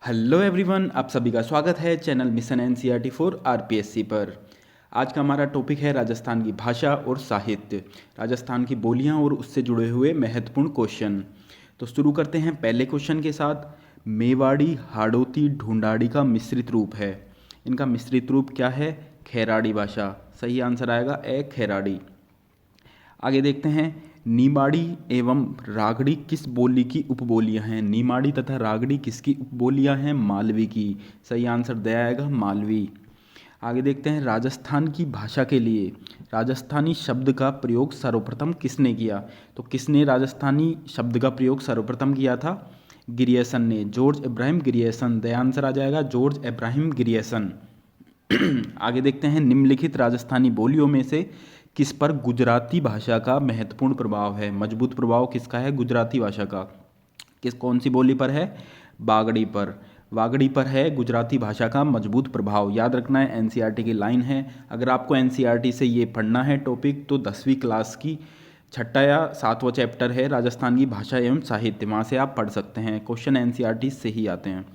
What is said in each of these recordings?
Hello everyone, आप सभी का स्वागत है channel mission NCERT for RPSC पर। आज का हमारा टॉपिक है राजस्थान की भाषा और साहित्य, राजस्थान की बोलियां और उससे जुड़े हुए महत्वपूर्ण क्वेश्चन। तो शुरू करते हैं पहले क्वेश्चन के साथ। मेवाड़ी, हाड़ौती, ढूंढाड़ी का मिश्रित रूप है। इनका मिश्रित रूप क्या है? खैराड़ी भाषा। सही आंसर आएगा ए, खैराड़ी। आगे देखते हैं, निमाड़ी एवं रागड़ी किस बोली की उपबोलियां हैं? निमाड़ी तथा रागड़ी किसकी उपबोलियां हैं? मालवी की। सही आंसर दिया आएगा मालवी। आगे देखते हैं, राजस्थान की भाषा के लिए राजस्थानी शब्द का प्रयोग सर्वप्रथम किसने किया? तो किसने राजस्थानी शब्द का प्रयोग सर्वप्रथम किया था? ग्रियर्सन ने, जॉर्ज इब्राहिम ग्रियर्सन। दया आंसर आ जाएगा जॉर्ज इब्राहिम ग्रियर्सन। आगे देखते हैं, निम्नलिखित राजस्थानी बोलियों में से किस पर गुजराती भाषा का महत्वपूर्ण प्रभाव है? मजबूत प्रभाव किसका है? गुजराती भाषा का। कौन सी बोली पर है? बागड़ी पर। वागड़ी पर है गुजराती भाषा का मजबूत प्रभाव। याद रखना है, एनसीईआरटी की लाइन है। अगर आपको एनसीईआरटी से ये पढ़ना है टॉपिक, तो 10वीं क्लास की 6ठा या 7वां चैप्टर है राजस्थान की भाषा एवं साहित्य, वहाँ से आप पढ़ सकते हैं। क्वेश्चन एनसीईआरटी से ही आते हैं।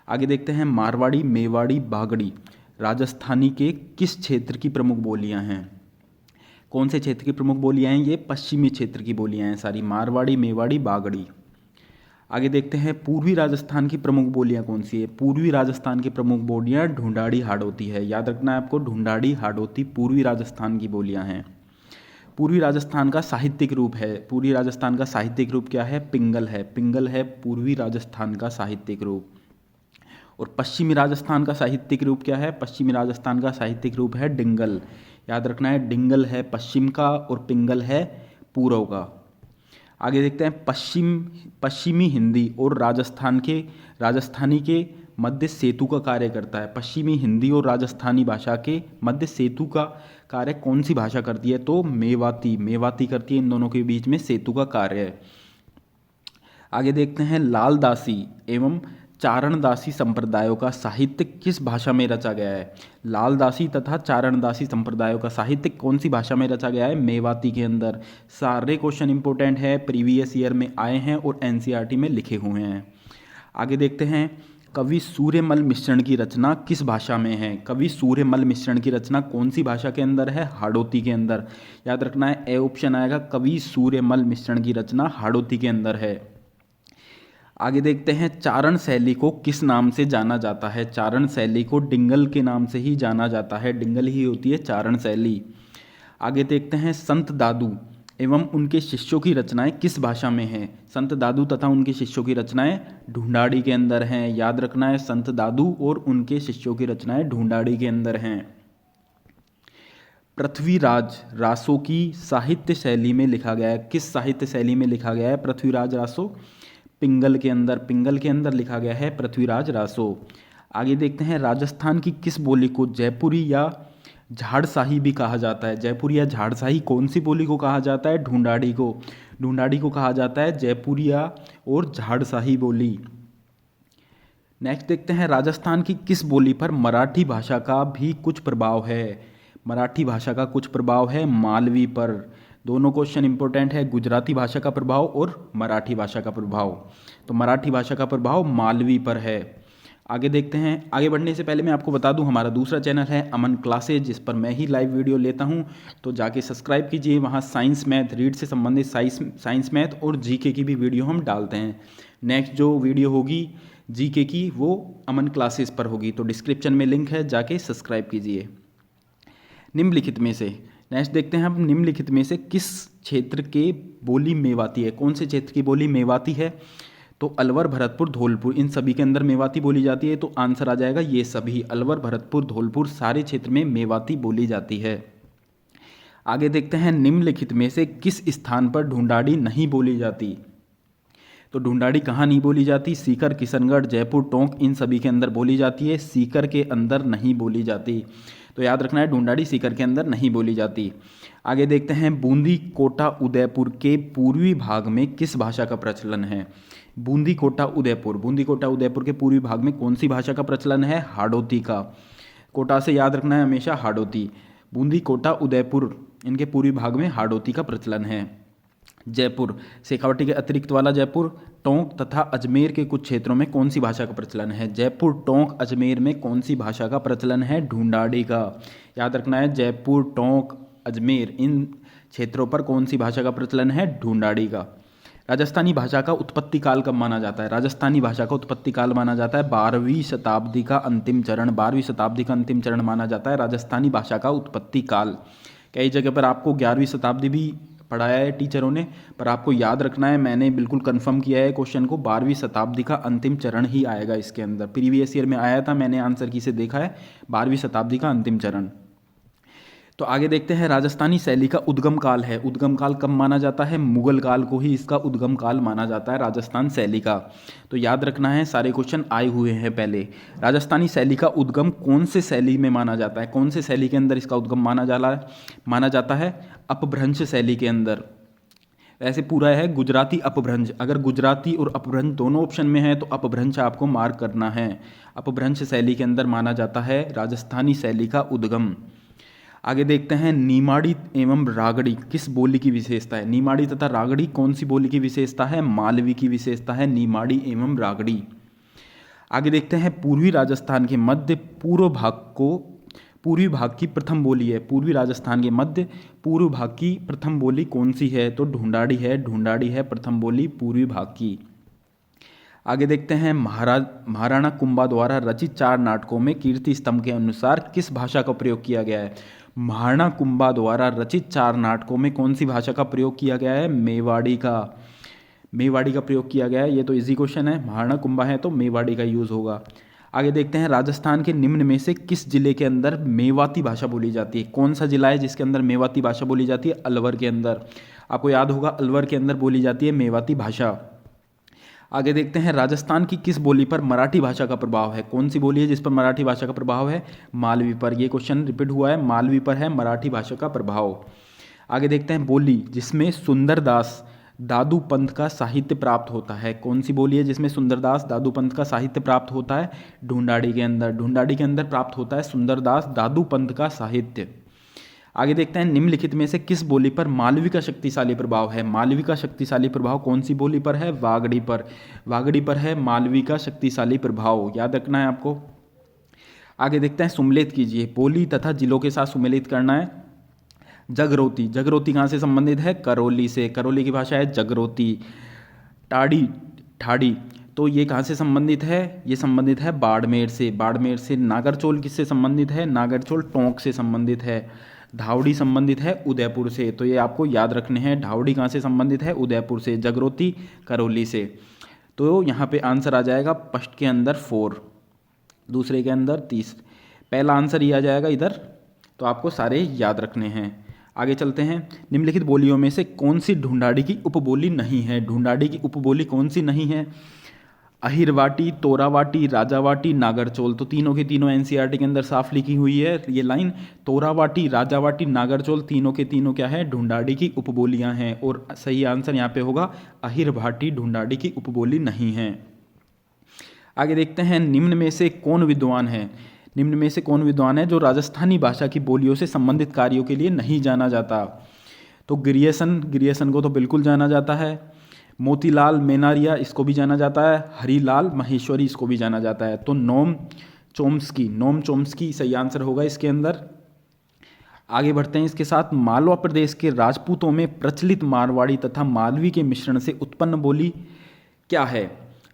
आगे देखते हैं, मारवाड़ी, मेवाड़ी, बागड़ी राजस्थानी के किस क्षेत्र की प्रमुख बोलियां हैं? कौन से क्षेत्र की प्रमुख बोलियां हैं? ये पश्चिमी क्षेत्र की बोलियां हैं सारी, मारवाड़ी, मेवाड़ी, बागड़ी। आगे देखते हैं, पूर्वी राजस्थान की प्रमुख बोलियां कौन सी है? पूर्वी राजस्थान की प्रमुख बोलियां ढूंढाड़ी, हाड़ौती है। याद रखना है आपको, ढूंढाड़ी, हाड़ौती पूर्वी राजस्थान की बोलियां हैं। पूर्वी राजस्थान का साहित्यिक रूप है, पूर्वी राजस्थान का साहित्यिक रूप क्या है? पिंगल है। पिंगल है पूर्वी राजस्थान का साहित्यिक रूप। और पश्चिमी राजस्थान का साहित्यिक रूप क्या है? पश्चिमी राजस्थान का साहित्यिक रूप है डिंगल। याद रखना है, डिंगल है पश्चिम का और पिंगल है पूर्व का। आगे देखते हैं, पश्चिमी हिंदी और राजस्थानी के मध्य सेतु का कार्य करता है। पश्चिमी हिंदी और राजस्थानी भाषा के मध्य सेतु का कार्य कौन सी भाषा करती है? तो मेवाती करती है। इन दोनों के बीच में सेतु का कार्य है। आगे देखते हैं, लालदासी एवं चारणदासी संप्रदायों का साहित्य किस भाषा में रचा गया है? लालदासी तथा चारणदासी संप्रदायों का साहित्य कौन सी भाषा में रचा गया है? मेवाती के अंदर। सारे क्वेश्चन इंपॉर्टेंट है, प्रीवियस ईयर में आए हैं और एनसीईआरटी में लिखे हुए हैं। आगे देखते हैं, कवि सूर्यमल मिश्रण की रचना किस भाषा में है? कवि सूर्यमल मिश्रण की रचना कौन सी भाषा के अंदर है? हाड़ौती के अंदर। याद रखना है, ए ऑप्शन आएगा, कवि सूर्यमल मिश्रण की रचना हाड़ौती के अंदर है। आगे देखते हैं, चारण शैली को किस नाम से जाना जाता है? चारण शैली को डिंगल के नाम से ही जाना जाता है। डिंगल ही होती है चारण शैली। आगे देखते हैं, संत दादू एवं उनके शिष्यों की रचनाएं किस भाषा में हैं? संत दादू तथा उनके शिष्यों की रचनाएं ढूंढाड़ी के अंदर हैं। याद रखना है, संत दादू और उनके शिष्यों की रचनाएं ढूंढाड़ी के अंदर हैं। पृथ्वीराज रासो की साहित्य शैली में लिखा गया है। किस साहित्य शैली में लिखा गया है पृथ्वीराज रासो? पिंगल के अंदर लिखा गया है पृथ्वीराज रासो। आगे देखते हैं, राजस्थान की किस बोली को जयपुरी या झाड़साही भी कहा जाता है? जयपुरी या झाड़साही कौन सी बोली को कहा जाता है? ढूंढाड़ी को। ढूंढाड़ी को कहा जाता है जयपुरिया और झाड़साही बोली। नेक्स्ट देखते हैं, राजस्थान की किस बोली पर मराठी भाषा का भी कुछ प्रभाव है? मराठी भाषा का कुछ प्रभाव है मालवी पर। दोनों क्वेश्चन इंपॉर्टेंट है, गुजराती भाषा का प्रभाव और मराठी भाषा का प्रभाव। तो मराठी भाषा का प्रभाव मालवी पर है। आगे देखते हैं, आगे बढ़ने से पहले मैं आपको बता दूं, हमारा दूसरा चैनल है अमन क्लासेज, जिस पर मैं ही लाइव वीडियो लेता हूं। तो जाके सब्सक्राइब कीजिए। वहां साइंस मैथ, रीड से संबंधित साइंस मैथ और जीके की भी वीडियो हम डालते हैं। नेक्स्ट जो वीडियो होगी जीके की, वो अमन क्लासेज पर होगी। तो डिस्क्रिप्शन में लिंक है, जाके सब्सक्राइब कीजिए। निम्नलिखित में से नेक्स्ट देखते हैं हम, निम्नलिखित में से किस क्षेत्र के बोली मेवाती है? कौन से क्षेत्र की बोली मेवाती है? तो अलवर, भरतपुर, धौलपुर, इन सभी के अंदर मेवाती बोली जाती है। तो आंसर आ जाएगा ये सभी, अलवर, भरतपुर, धौलपुर सारे क्षेत्र में मेवाती बोली जाती है। आगे देखते हैं, निम्नलिखित में से किस स्थान पर ढूंढाड़ी नहीं बोली जाती? तो ढूंढाड़ी कहाँ नहीं बोली जाती? सीकर, किशनगढ़, जयपुर, टोंक, इन सभी के अंदर बोली जाती है। सीकर के अंदर नहीं बोली जाती। तो याद रखना है, ढूंढाड़ी सीकर के अंदर नहीं बोली जाती। आगे देखते हैं, बूंदी, कोटा, उदयपुर के पूर्वी भाग में किस भाषा का प्रचलन है? बूंदी, कोटा, उदयपुर के पूर्वी भाग में कौन सी भाषा का प्रचलन है? हाड़ौती का। कोटा से याद रखना है हमेशा हाड़ौती। बूंदी, कोटा, उदयपुर, इनके पूर्वी भाग में हाड़ौती का प्रचलन है। जयपुर, शेखावटी के अतिरिक्त वाला जयपुर, टोंक तथा अजमेर के कुछ क्षेत्रों में कौन सी भाषा का प्रचलन है? जयपुर, टोंक, अजमेर में कौन सी भाषा का प्रचलन है? ढूंढाड़ी का। याद रखना है, जयपुर, टोंक, अजमेर, इन क्षेत्रों पर कौन सी भाषा का प्रचलन है? ढूंढाड़ी का। राजस्थानी भाषा का उत्पत्ति काल कब माना जाता है? राजस्थानी भाषा का उत्पत्ति काल माना जाता है 12वीं शताब्दी का अंतिम चरण। 12वीं शताब्दी का अंतिम चरण माना जाता है राजस्थानी भाषा का उत्पत्ति काल। कई जगह पर आपको 11वीं शताब्दी भी पढ़ाया है टीचरों ने, पर आपको याद रखना है, मैंने बिल्कुल कंफर्म किया है क्वेश्चन को, 12वीं शताब्दी का अंतिम चरण ही आएगा इसके अंदर। प्रीवियस ईयर में आया था, मैंने आंसर की से देखा है, 12वीं शताब्दी का अंतिम चरण। तो आगे देखते हैं, राजस्थानी शैली का उद्गम काल है। उद्गम काल कब माना जाता है? मुगल काल को ही इसका उद्गम काल माना जाता है राजस्थान शैली का। तो याद रखना है, सारे क्वेश्चन आए हुए हैं पहले। राजस्थानी शैली का उद्गम कौन से शैली में माना जाता है? कौन से शैली के अंदर इसका उद्गम माना जाता है? अपभ्रंश शैली के अंदर। ऐसे पूरा है गुजराती अपभ्रंश। अगर गुजराती और अपभ्रंश दोनों ऑप्शन में है तो अपभ्रंश आपको मार्क करना है। अपभ्रंश शैली के अंदर माना जाता है राजस्थानी शैली का उद्गम। आगे देखते हैं, नीमाड़ी एवं रागड़ी किस बोली की विशेषता है? नीमाड़ी तथा रागड़ी कौन सी बोली की विशेषता है? मालवी की विशेषता है नीमाड़ी एवं रागड़ी। आगे देखते हैं, पूर्वी राजस्थान के मध्य पूर्व भाग की प्रथम बोली है। पूर्वी राजस्थान के मध्य पूर्व भाग की प्रथम बोली कौन सी है? तो ढूंढाड़ी है। ढूंढाड़ी है प्रथम बोली पूर्वी भाग की। आगे देखते हैं, महाराणा कुंभा द्वारा रचित 4 नाटकों में कीर्ति स्तंभ के अनुसार किस भाषा का प्रयोग किया गया है? महाराणा कुंभा द्वारा रचित 4 नाटकों में कौन सी भाषा का प्रयोग किया गया है? मेवाड़ी का। मेवाड़ी का प्रयोग किया गया है। ये तो इजी क्वेश्चन है, महाराणा कुंभा है तो मेवाड़ी का यूज होगा। आगे देखते हैं, राजस्थान के निम्न में से किस जिले के अंदर मेवाती भाषा बोली जाती है? कौन सा जिला है जिसके अंदर मेवाती भाषा बोली जाती है? अलवर के अंदर। आपको याद होगा, अलवर के अंदर बोली जाती है मेवाती भाषा। आगे देखते हैं, राजस्थान की किस बोली पर मराठी भाषा का प्रभाव है? कौन सी बोली है जिस पर मराठी भाषा का प्रभाव है? मालवी पर। ये क्वेश्चन रिपीट हुआ है, मालवी पर है मराठी भाषा का प्रभाव। आगे देखते हैं, बोली जिसमें सुंदरदास दादू पंथ का साहित्य प्राप्त होता है। कौन सी बोली है जिसमें सुंदरदास दादू पंथ का साहित्य प्राप्त होता है? ढूंढाड़ी के अंदर। ढूंढाड़ी के अंदर प्राप्त होता है सुंदरदास दादू पंथ का साहित्य। आगे देखते हैं, निम्नलिखित में से किस बोली पर मालवी का शक्तिशाली प्रभाव है? मालवी का शक्तिशाली प्रभाव कौन सी बोली पर है? वागड़ी पर। वागड़ी पर है मालवी का शक्तिशाली प्रभाव, याद रखना है आपको। आगे देखते हैं, सुमेलित कीजिए। बोली तथा जिलों के साथ सुमेलित करना है। जगरोती। जगरोती कहाँ से संबंधित है? करौली से। करौली की भाषा है जगरोती। टाड़ी, ठाड़ी, तो ये कहाँ से संबंधित है? ये संबंधित है बाड़मेर से। बाड़मेर से। नागरचोल किससे संबंधित है? नागरचोल टोंक से संबंधित है। धावड़ी संबंधित है उदयपुर से। तो ये आपको याद रखने हैं, धावड़ी कहाँ से संबंधित है? उदयपुर से। जगरोती करौली से। तो यहाँ पे आंसर आ जाएगा फर्स्ट के अंदर 4, दूसरे के अंदर 30। पहला आंसर ये आ जाएगा इधर। तो आपको सारे याद रखने हैं। आगे चलते हैं, निम्नलिखित बोलियों में से कौन सी ढूंढाड़ी की उपबोली नहीं है? ढूंढाड़ी की उपबोली कौन सी नहीं है? अहिरवाटी, तोरावाटी, राजावाटी, नागरचोल। तो तीनों के तीनों एनसीईआरटी के अंदर साफ लिखी हुई है ये लाइन। तोरावाटी, राजावाटी, नागरचोल, तीनों के तीनों क्या है? ढूंढाड़ी की उपबोलियां हैं। और सही आंसर यहाँ पे होगा अहिरवाटी ढूंढाड़ी की उपबोली नहीं है। आगे देखते हैं, निम्न में से कौन विद्वान है? निम्न में से कौन विद्वान है जो राजस्थानी भाषा की बोलियों से संबंधित कार्यों के लिए नहीं जाना जाता? तो गिरियसन को तो बिल्कुल जाना जाता है। मोतीलाल मेनारिया, इसको भी जाना जाता है। हरिलाल माहेश्वरी, इसको भी जाना जाता है। तो नोम चोम्स्की सही आंसर होगा इसके अंदर। आगे बढ़ते हैं इसके साथ, मालवा प्रदेश के राजपूतों में प्रचलित मारवाड़ी तथा मालवी के मिश्रण से उत्पन्न बोली क्या है?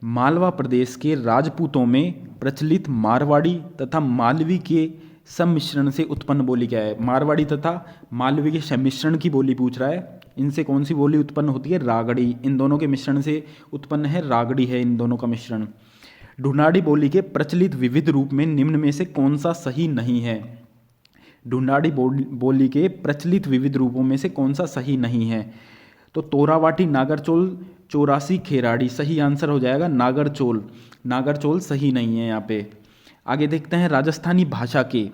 मालवा प्रदेश के राजपूतों में प्रचलित मारवाड़ी तथा मालवी के सम्मिश्रण से उत्पन्न बोली क्या है? मारवाड़ी तथा मालवी के सम्मिश्रण की बोली पूछ रहा है। इनसे कौन सी बोली उत्पन्न होती है? रागड़ी। इन दोनों के मिश्रण से उत्पन्न है रागड़ी है इन दोनों का मिश्रण। ढूंढाड़ी बोली के प्रचलित विविध रूप में निम्न में से कौन सा सही नहीं है? ढूंढाड़ी बोली के प्रचलित विविध रूपों में से कौन सा सही नहीं है? तो तोरावाटी, नागरचोल, चौरासी, खेराड़ी, सही आंसर हो जाएगा नागरचोल। नागरचोल सही नहीं है यहाँ पे। आगे देखते हैं, राजस्थानी भाषा के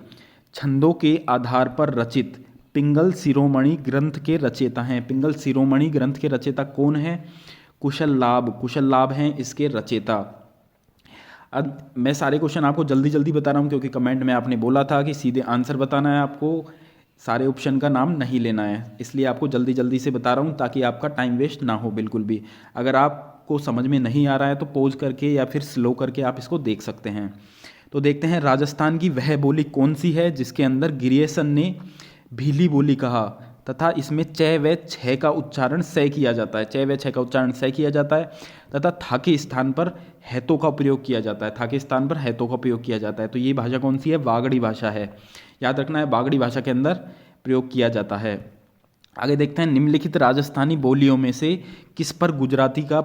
छंदों के आधार पर रचित पिंगल शिरोमणि ग्रंथ के रचयिता हैं। पिंगल शिरोमणि ग्रंथ के रचयिता कौन है? कुशल लाभ हैं इसके रचयिता। अब मैं सारे क्वेश्चन आपको जल्दी जल्दी बता रहा हूँ क्योंकि कमेंट में आपने बोला था कि सीधे आंसर बताना है, आपको सारे ऑप्शन का नाम नहीं लेना है, इसलिए आपको जल्दी जल्दी से बता रहा हूँ ताकि आपका टाइम वेस्ट ना हो बिल्कुल भी। अगर आप आपको समझ में नहीं आ रहा है तो पॉज करके या फिर स्लो करके आप इसको देख सकते हैं। तो देखते हैं राजस्थान की वह बोली कौन सी है जिसके अंदर गिरियसन ने भीली बोली कहा तथा इसमें च व छ का उच्चारण स किया जाता है, च व छ का उच्चारण स किया जाता है तथा था के स्थान पर हैतों का प्रयोग किया जाता है, था के स्थान पर हैतों का प्रयोग किया जाता है। तो ये भाषा कौन सी है? बागड़ी भाषा है। याद रखना है, बागड़ी भाषा के अंदर प्रयोग किया जाता है। आगे देखते हैं निम्नलिखित राजस्थानी बोलियों में से किस पर गुजराती का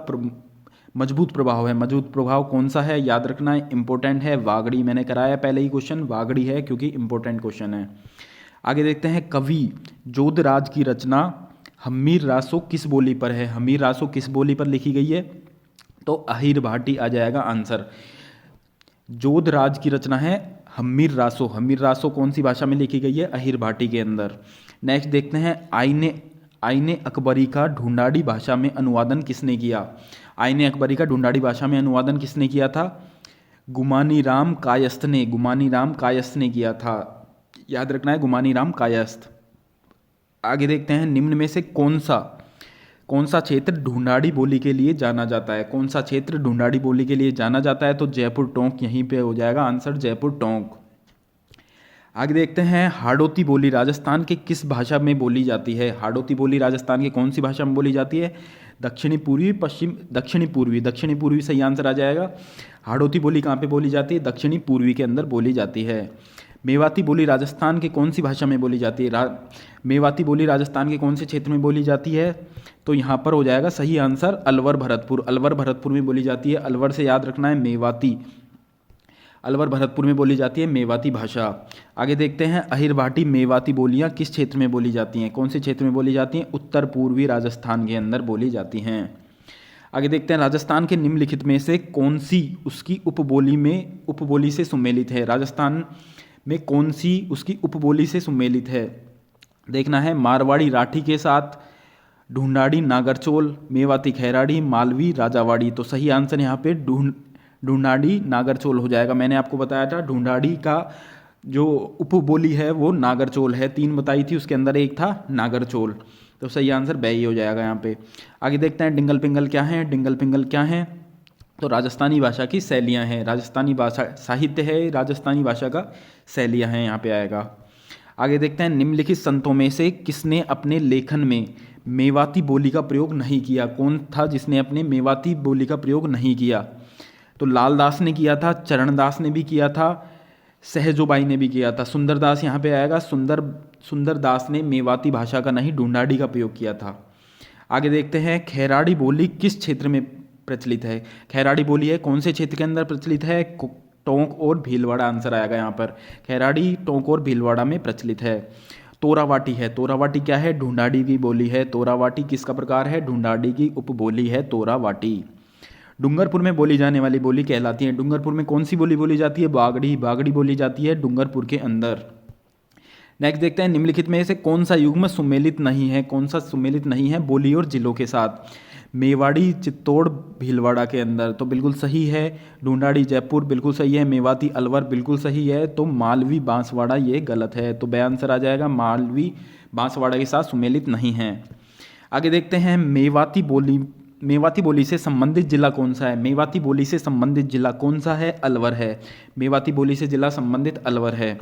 मजबूत प्रभाव है? मजबूत प्रभाव कौन सा है? याद रखना है, इंपॉर्टेंट है। वागड़ी, मैंने कराया पहले ही क्वेश्चन, वागड़ी है क्योंकि इंपॉर्टेंट क्वेश्चन है। आगे देखते हैं कवि जोधराज की रचना हम्मीर रासो किस बोली पर है? हम्मीर रासो किस बोली पर लिखी गई है? तो अहिर भाटी आ जाएगा आंसर। जोधराज की रचना है हम्मीर रासो। हम्मीर रासो कौन सी भाषा में लिखी गई है? अहिर भाटी के अंदर। नेक्स्ट देखते हैं आईने अकबरी का ढूंढाड़ी भाषा में अनुवादन किसने किया? आईने अकबरी का ढूंढाड़ी भाषा में अनुवादन किसने किया था? गुमानी राम कायस्थ ने। गुमानी राम कायस्थ ने किया था। याद रखना है, गुमानी राम कायस्थ। आगे देखते हैं निम्न में से कौन सा क्षेत्र ढूंढाड़ी बोली के लिए जाना जाता है? कौन सा क्षेत्र ढूंढाड़ी बोली के लिए जाना जाता है? तो जयपुर टोंक, यहीं पे हो जाएगा आंसर, जयपुर टोंक। आगे देखते हैं हाड़ौती बोली राजस्थान के किस भाषा में बोली जाती है? हाड़ौती बोली राजस्थान के कौन सी भाषा में बोली जाती है? दक्षिणी पूर्वी, पश्चिम, दक्षिणी पूर्वी। दक्षिणी पूर्वी सही आंसर आ जाएगा। हाड़ौती बोली कहाँ पे बोली जाती है? दक्षिणी पूर्वी के अंदर बोली जाती है। मेवाती बोली राजस्थान के कौन सी भाषा में बोली जाती है? मेवाती बोली राजस्थान के कौन से क्षेत्र में बोली जाती है? तो यहाँ पर हो जाएगा सही आंसर अलवर भरतपुर। अलवर भरतपुर में बोली जाती है। अलवर से याद रखना है मेवाती। अलवर भरतपुर में बोली जाती है मेवाती भाषा। आगे देखते हैं अहिर भाटी मेवाती बोलियाँ किस क्षेत्र में बोली जाती हैं? कौन से क्षेत्र में बोली जाती हैं? उत्तर पूर्वी राजस्थान के अंदर बोली जाती हैं। आगे देखते हैं राजस्थान के निम्नलिखित में से कौन सी उसकी उपबोली से सुमेलित है? राजस्थान में कौन सी उसकी उपबोली से सुमेलित है? देखना है मारवाड़ी राठी के साथ, ढूंढाड़ी नागरचोल, मेवाती खैराड़ी, मालवी राजावाड़ी। तो सही आंसर यहाँ पे ढूंढाड़ी नागरचोल हो जाएगा। मैंने आपको बताया था ढूंढाड़ी का जो उपबोली है वो नागरचोल है। 3 बताई थी, उसके अंदर एक था नागरचोल। तो सही आंसर ब ही हो जाएगा यहाँ पे। आगे देखते हैं डिंगल पिंगल क्या है? डिंगल पिंगल क्या है? तो राजस्थानी भाषा की शैलियाँ हैं। राजस्थानी भाषा साहित्य है, राजस्थानी भाषा का शैलियाँ हैं, यहाँ पे आएगा। आगे देखते हैं निम्नलिखित संतों में से किसने अपने लेखन में मेवाती बोली का प्रयोग नहीं किया? कौन था जिसने अपने मेवाती बोली का प्रयोग नहीं किया? तो लालदास ने किया था, चरणदास ने भी किया था, सहजोबाई ने भी किया था। सुंदरदास यहाँ पे आएगा। सुंदरदास ने मेवाती भाषा का नहीं, ढूंढाड़ी का प्रयोग किया था। आगे देखते हैं खैराड़ी बोली किस क्षेत्र में प्रचलित है? खैराड़ी बोली है कौन से क्षेत्र के अंदर प्रचलित है? टोंक और भीलवाड़ा आंसर आएगा यहाँ पर। खैराड़ी टोंक और भीलवाड़ा में प्रचलित है। तोरावाटी है। तोरावाटी क्या है? ढूंढाड़ी की बोली है। तोरावाटी किसका प्रकार है? ढूंढाड़ी की उपबोली है तोरावाटी। डूंगरपुर में बोली जाने वाली बोली कहलाती है। डूंगरपुर में कौन सी बोली बोली जाती है? बागड़ी। बागड़ी बोली जाती है डूंगरपुर के अंदर। नेक्स्ट देखते हैं निम्नलिखित में से कौन सा युग्म सुमेलित नहीं है? कौन सा सुमेलित नहीं है बोली और जिलों के साथ? मेवाड़ी चित्तौड़ भीलवाड़ा के अंदर। तो बिल्कुल सही है। ढूंढाड़ी जयपुर बिल्कुल सही है। मेवाती अलवर बिल्कुल सही है। तो मालवी बांसवाड़ा ये गलत है। तो बे आंसर आ जाएगा मालवी बांसवाड़ा के साथ सुमेलित नहीं है। आगे देखते हैं मेवाती बोली से संबंधित जिला कौन सा है? मेवाती बोली से संबंधित जिला कौन सा है? अलवर है। मेवाती बोली से जिला संबंधित अलवर है।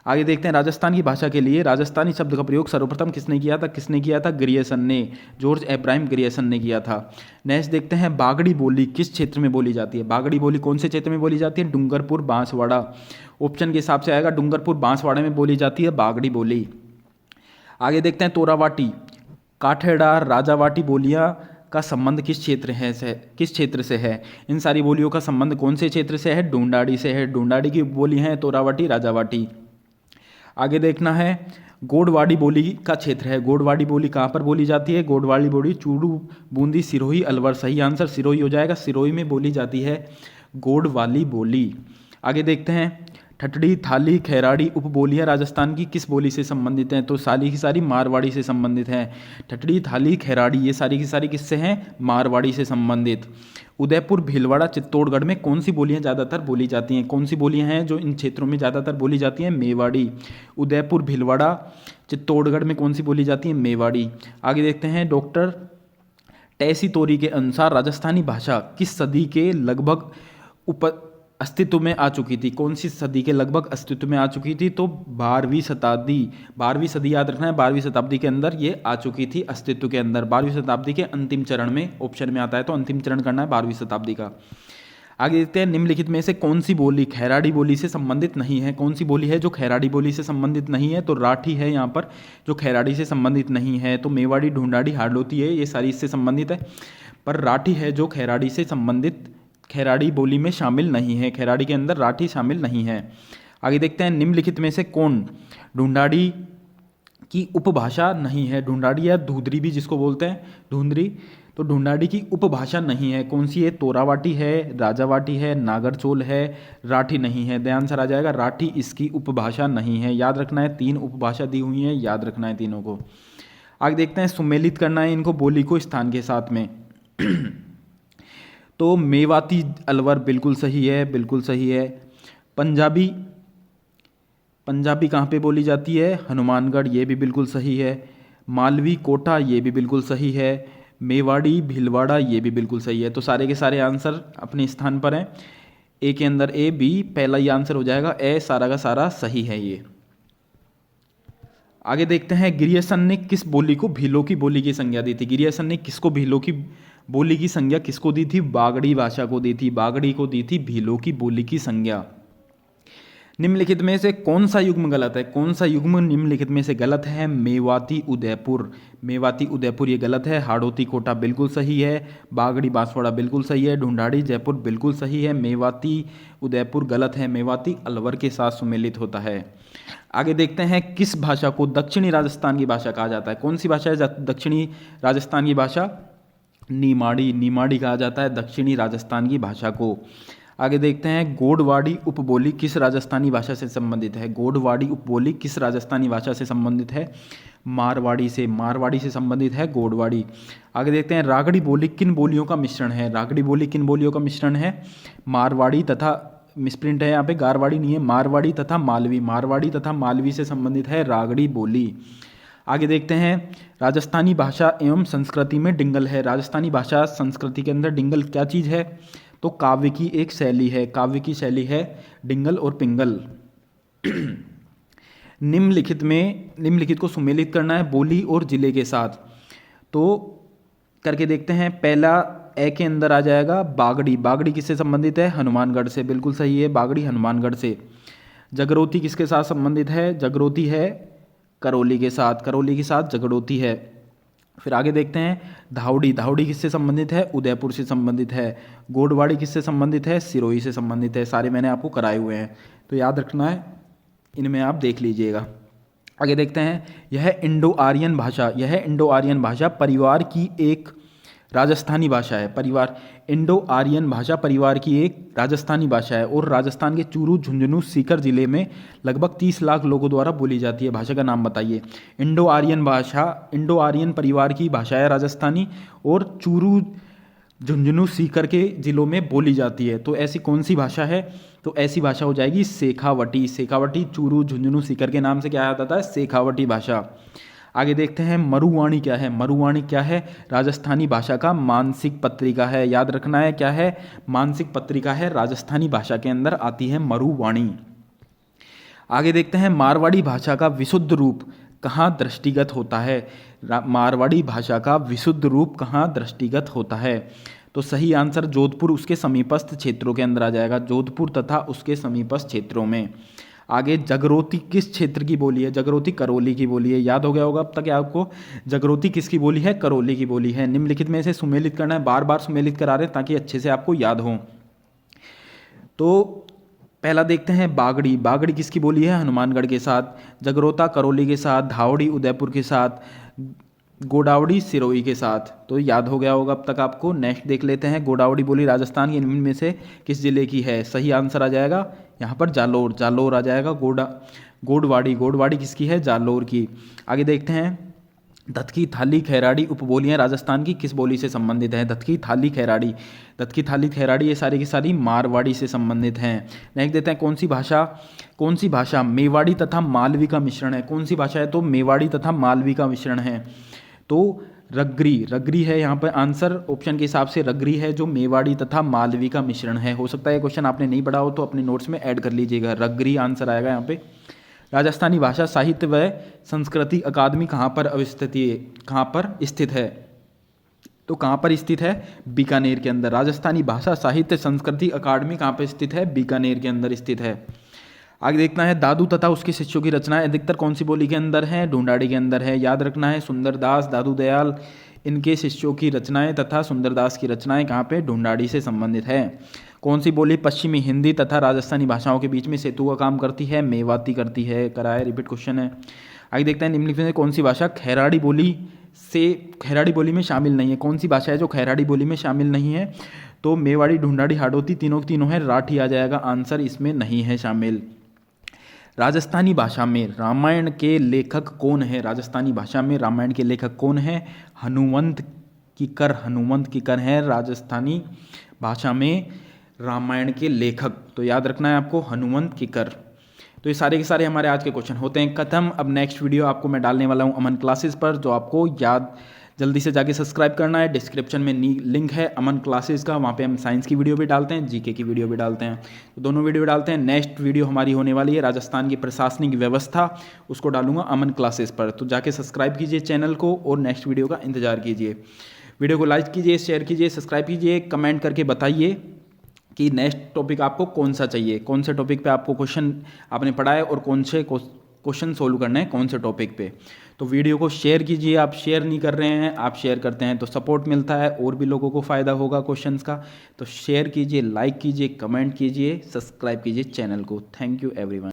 आगे देखते हैं राजस्थान की भाषा के लिए राजस्थानी शब्द का प्रयोग सर्वप्रथम किसने किया था? किसने किया था? ग्रियर्सन ने, जॉर्ज एब्राहिम ग्रियर्सन ने किया था। नेक्स्ट देखते हैं बागड़ी बोली किस क्षेत्र में बोली जाती है? बागड़ी बोली कौन से क्षेत्र में बोली जाती है? डूंगरपुर बांसवाड़ा। ऑप्शन के हिसाब से आएगा डूंगरपुर बांसवाड़ा में बोली जाती है बागड़ी बोली। आगे देखते हैं तोरावाटी, काठेड़ा, राजावाटी बोलियां का संबंध किस क्षेत्र से है? इन सारी बोलियों का संबंध कौन से क्षेत्र से है? ढूंढाड़ी से है। ढूंढाड़ी की बोली है तोरावाटी, राजावाटी। आगे देखना है गोडवाड़ी बोली का क्षेत्र है। गोडवाड़ी बोली कहाँ पर बोली जाती है? गोडवाड़ी बोली चूरू, बूंदी, सिरोही, अलवर। सही आंसर सिरोही हो जाएगा। सिरोही में बोली जाती है गोडवाली बोली। आगे देखते हैं ठटड़ी, थाली, खैराड़ी उपबोलियाँ राजस्थान की किस बोली से संबंधित हैं? तो सारी की सारी मारवाड़ी से संबंधित हैं। ठटड़ी, थाली, खैराड़ी ये सारी की सारी किससे हैं? मारवाड़ी से संबंधित। उदयपुर, भीलवाड़ा, चित्तौड़गढ़ में कौन सी बोलियां ज़्यादातर बोली जाती हैं? कौन सी बोलियां हैं जो इन क्षेत्रों में ज़्यादातर बोली जाती हैं? मेवाड़ी। उदयपुर, भीलवाड़ा, चित्तौड़गढ़ में कौन सी बोली जाती है? मेवाड़ी। आगे देखते हैं डॉक्टर टेसी तोरी के अनुसार राजस्थानी भाषा किस सदी के लगभग अस्तित्व में आ चुकी थी? कौन सी सदी के लगभग अस्तित्व में आ चुकी थी? तो 12वीं शताब्दी, 12वीं सदी याद रखना है, 12वीं शताब्दी के अंदर ये आ चुकी थी अस्तित्व के अंदर, 12वीं शताब्दी के अंतिम चरण में ऑप्शन में आता है, तो अंतिम चरण करना है 12वीं शताब्दी का। आगे देखते हैं, निम्नलिखित में से कौन सी बोली खैराड़ी बोली से संबंधित नहीं है? कौन सी बोली है जो खैराड़ी बोली से संबंधित नहीं है? तो राठी है यहाँ पर जो खैराड़ी से संबंधित नहीं है। तो मेवाड़ी, ढूंढाड़ी, हाड़ौती है, ये सारी इससे संबंधित है, पर राठी है जो खैराड़ी से संबंधित, खैराड़ी बोली में शामिल नहीं है, खैराड़ी के अंदर राठी शामिल नहीं है। आगे देखते हैं, निम्नलिखित में से कौन ढूंढाड़ी की उपभाषा नहीं है? ढूंढाड़ी या धूधरी भी जिसको बोलते हैं, धुंधरी, तो ढूंढाड़ी की उपभाषा नहीं है। कौन सी है? तोरावाटी है, राजावाटी है, नागरचोल है, राठी नहीं है। ध्यान से आ जाएगा, राठी इसकी उपभाषा नहीं है। याद रखना है, 3 उपभाषा दी हुई हैं, याद रखना है तीनों को। आगे देखते हैं, सुमेलित करना है इनको बोली को स्थान के साथ में। तो मेवाती अलवर बिल्कुल सही है, बिल्कुल सही है। पंजाबी, पंजाबी कहाँ पे बोली जाती है? हनुमानगढ़, ये भी बिल्कुल सही है। मालवी कोटा, ये भी बिल्कुल सही है। मेवाड़ी भीलवाड़ा, ये भी बिल्कुल सही है। तो सारे के सारे आंसर अपने स्थान पर हैं। ए के अंदर ए, बी पहला ही आंसर हो जाएगा, ए सारा का सारा सही है ये। आगे देखते हैं, गिरियसन ने किस बोली को भीलों की बोली की संज्ञा दी थी? गिरियसन ने किसको भीलों की बोली की संज्ञा किसको दी थी? बागड़ी भाषा को दी थी, बागड़ी को दी थी भीलों की बोली की संज्ञा। निम्नलिखित में से कौन सा युग्म गलत है? कौन सा युग्म निम्नलिखित में से गलत है? मेवाती उदयपुर, मेवाती उदयपुर ये गलत है। हाड़ौती कोटा बिल्कुल सही है। बागड़ी बांसवाड़ा बिल्कुल सही है। ढूंढाड़ी जयपुर बिल्कुल सही है। मेवाती उदयपुर गलत है। मेवाती अलवर के साथ सुमेलित होता है। आगे देखते हैं, किस भाषा को दक्षिणी राजस्थान की भाषा कहा जाता है? कौन सी भाषा है दक्षिणी राजस्थान की भाषा? नीमाड़ी, नीमाड़ी कहा जाता है दक्षिणी राजस्थान की भाषा को। आगे देखते हैं, गोडवाड़ी उपबोली किस राजस्थानी भाषा से संबंधित है? गोडवाड़ी उपबोली किस राजस्थानी भाषा से संबंधित है? मारवाड़ी से, मारवाड़ी से संबंधित है गोडवाड़ी। आगे देखते हैं, रागड़ी बोली किन बोलियों का मिश्रण है? रागड़ी बोली किन बोलियों का मिश्रण है? मारवाड़ी तथा, मिसप्रिंट है यहाँ पे, गारवाड़ी नहीं है, मारवाड़ी तथा मालवी, मारवाड़ी तथा मालवी से संबंधित है रागड़ी बोली। आगे देखते हैं, राजस्थानी भाषा एवं संस्कृति में डिंगल है। राजस्थानी भाषा संस्कृति के अंदर डिंगल क्या चीज़ है? तो काव्य की एक शैली है, काव्य की शैली है डिंगल और पिंगल। निम्नलिखित में, निम्नलिखित को सुमेलित करना है बोली और जिले के साथ। तो करके देखते हैं, पहला ए के अंदर आ जाएगा बागड़ी, बागड़ी किससे संबंधित है? हनुमानगढ़ से, बिल्कुल सही है, बागड़ी हनुमानगढ़ से। जगरोती किसके साथ संबंधित है? जगरोती है करौली के साथ, करौली के साथ जगरोती है। फिर आगे देखते हैं, धावड़ी, धावड़ी किससे संबंधित है? उदयपुर से संबंधित है। गोडवाड़ी किससे संबंधित है? सिरोही से संबंधित है। सारे मैंने आपको कराए हुए हैं, तो याद रखना है, इनमें आप देख लीजिएगा। आगे देखते हैं, यह इंडो आर्यन भाषा, यह इंडो आर्यन भाषा परिवार की एक राजस्थानी भाषा है। परिवार, इंडो आर्यन भाषा परिवार की एक राजस्थानी भाषा है और राजस्थान के चूरू, झुंझुनू, सीकर जिले में लगभग 30 लाख लोगों द्वारा बोली जाती है। भाषा का नाम बताइए। इंडो आर्यन भाषा, इंडो आर्यन परिवार की भाषा है राजस्थानी और चूरू, झुंझुनू, सीकर के जिलों में बोली जाती है। तो ऐसी कौन सी भाषा है? तो ऐसी भाषा हो जाएगी शेखावटी। शेखावटी चूरू, झुंझुनू, सीकर के नाम से क्या आता है? शेखावटी भाषा। आगे देखते हैं, मरुवाणी क्या है? मरुवाणी क्या है? राजस्थानी भाषा का मानसिक पत्रिका है। याद रखना है, क्या है? मानसिक पत्रिका है, राजस्थानी भाषा के अंदर आती है मरुवाणी। आगे देखते हैं, मारवाड़ी भाषा का विशुद्ध रूप कहाँ दृष्टिगत होता है? मारवाड़ी भाषा का विशुद्ध रूप कहाँ दृष्टिगत होता है? तो सही आंसर जोधपुर उसके समीपस्थ क्षेत्रों के अंदर आ जाएगा, जोधपुर तथा उसके समीपस्थ क्षेत्रों में। आगे, जगरोती किस क्षेत्र की बोली है? जगरोती करौली की बोली है। याद हो गया होगा अब तक आपको, जगरोती किसकी बोली है? करौली की बोली है। निम्नलिखित में से सुमेलित करना है, बार बार सुमेलित करा रहे हैं ताकि अच्छे से आपको याद हो। तो पहला देखते हैं, बागड़ी, बागड़ी किसकी बोली है? हनुमानगढ़ के साथ। जगरोता करौली के साथ। धावड़ी उदयपुर के साथ। गोडावड़ी सिरोही के साथ। तो याद हो गया होगा अब तक आपको। नेक्स्ट देख लेते हैं, गोडावड़ी बोली राजस्थान के निम्न में से किस जिले की है? सही आंसर आ जाएगा यहाँ पर जालोर, जालोर आ जाएगा। गोडवाड़ी, गोडवाड़ी किसकी है? जालोर की। आगे देखते हैं, दत्तकी, थाली, खैराड़ी उपबोलियाँ राजस्थान की किस बोली से संबंधित हैं? दत्तकी, थाली, खैराड़ी, दत्तकी, थाली, खैराड़ी ये सारी की सारी मारवाड़ी से संबंधित हैं। नेक्स्ट देते हैं, कौन सी भाषा मेवाड़ी तथा मालवी का मिश्रण है? कौन सी भाषा है? तो मेवाड़ी तथा मालवी का मिश्रण है। तो रगरी, रगरी है यहाँ पर आंसर ऑप्शन के हिसाब से रगरी है, जो मेवाड़ी तथा मालवी का मिश्रण है। हो सकता है ये क्वेश्चन आपने नहीं पढ़ा हो तो अपने नोट्स में ऐड कर लीजिएगा, रगरी आंसर आएगा यहाँ पे। राजस्थानी भाषा साहित्य व संस्कृति अकादमी कहाँ पर कहाँ पर स्थित है? तो कहाँ पर स्थित है? बीकानेर के अंदर। राजस्थानी भाषा साहित्य संस्कृति अकादमी कहाँ पर स्थित है? बीकानेर के अंदर स्थित है। आगे देखना है, दादू तथा उसके शिष्यों की रचनाएं अधिकतर कौन सी बोली के अंदर है? ढूंढाड़ी के अंदर है। याद रखना है, सुंदरदास, दादू दयाल इनके शिष्यों की रचनाएं तथा सुंदरदास की रचनाएं कहाँ पे? ढूंढाड़ी से संबंधित है। कौन सी बोली पश्चिमी हिंदी तथा राजस्थानी भाषाओं के बीच में सेतु का काम करती है? मेवाती करती है। कराया, रिपीट क्वेश्चन है। आगे देखते हैं, निम्नलिखित में कौन सी भाषा खैराड़ी बोली में शामिल नहीं है? कौन सी भाषा है जो खैराड़ी बोली में शामिल नहीं है? तो मेवाड़ी, ढूंढाड़ी, हाड़ौती तीनों के तीनों है। राठी आ जाएगा आंसर, इसमें नहीं है शामिल। राजस्थानी भाषा में रामायण के लेखक कौन है? राजस्थानी भाषा में रामायण के लेखक कौन है? हनुमंत कीकर है राजस्थानी भाषा में रामायण के लेखक। तो याद रखना है आपको, हनुमंत कीकर। तो ये सारे के सारे हमारे आज के क्वेश्चन होते हैं खत्म। अब नेक्स्ट वीडियो आपको मैं डालने वाला हूँ अमन क्लासेस पर, जो आपको जल्दी से जाके सब्सक्राइब करना है। डिस्क्रिप्शन में लिंक है अमन क्लासेस का, वहाँ पे हम साइंस की वीडियो भी डालते हैं, जीके की वीडियो भी डालते हैं, तो दोनों वीडियो डालते हैं। नेक्स्ट वीडियो हमारी होने वाली है राजस्थान की प्रशासनिक व्यवस्था, उसको डालूंगा अमन क्लासेस पर। तो जाके सब्सक्राइब कीजिए चैनल को और नेक्स्ट वीडियो का इंतजार कीजिए। वीडियो को लाइक कीजिए, शेयर कीजिए, सब्सक्राइब कीजिए, कमेंट करके बताइए कि नेक्स्ट टॉपिक आपको कौन सा चाहिए, कौन से टॉपिक पे आपको क्वेश्चन आपने पढ़ा है और कौन से क्वेश्चन सोल्व करने हैं कौन से टॉपिक पे। तो वीडियो को शेयर कीजिए, आप शेयर नहीं कर रहे हैं, आप शेयर करते हैं तो सपोर्ट मिलता है और भी लोगों को फ़ायदा होगा क्वेश्चंस का। तो शेयर कीजिए, लाइक कीजिए, कमेंट कीजिए, सब्सक्राइब कीजिए चैनल को। Thank you everyone.